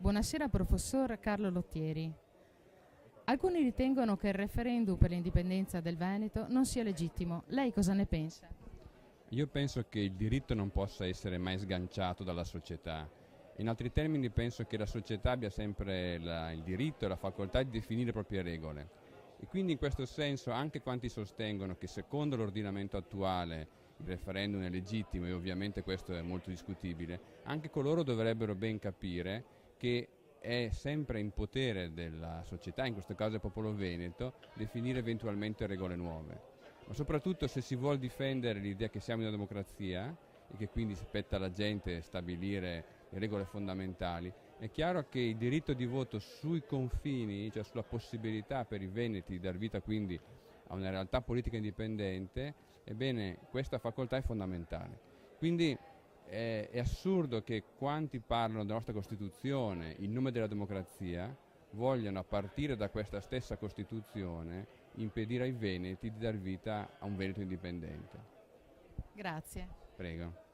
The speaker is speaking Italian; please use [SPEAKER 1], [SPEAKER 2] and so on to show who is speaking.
[SPEAKER 1] Buonasera professor Carlo Lottieri. Alcuni ritengono che il referendum per l'indipendenza del Veneto non sia legittimo. Lei cosa ne pensa?
[SPEAKER 2] Io penso che il diritto non possa essere mai sganciato dalla società. In altri termini penso che la società abbia sempre il diritto e la facoltà di definire le proprie regole. E quindi in questo senso anche quanti sostengono che secondo l'ordinamento attuale il referendum è legittimo, e ovviamente questo è molto discutibile, anche coloro dovrebbero ben capire che è sempre in potere della società, in questo caso il popolo veneto, definire eventualmente regole nuove. Ma soprattutto se si vuole difendere l'idea che siamo in una democrazia e che quindi spetta alla gente stabilire le regole fondamentali, è chiaro che il diritto di voto sui confini, cioè sulla possibilità per i veneti di dar vita quindi a una realtà politica indipendente, ebbene questa facoltà è fondamentale. Quindi è assurdo che quanti parlano della nostra Costituzione in nome della democrazia vogliano, a partire da questa stessa Costituzione, impedire ai veneti di dar vita a un Veneto indipendente.
[SPEAKER 1] Grazie.
[SPEAKER 2] Prego.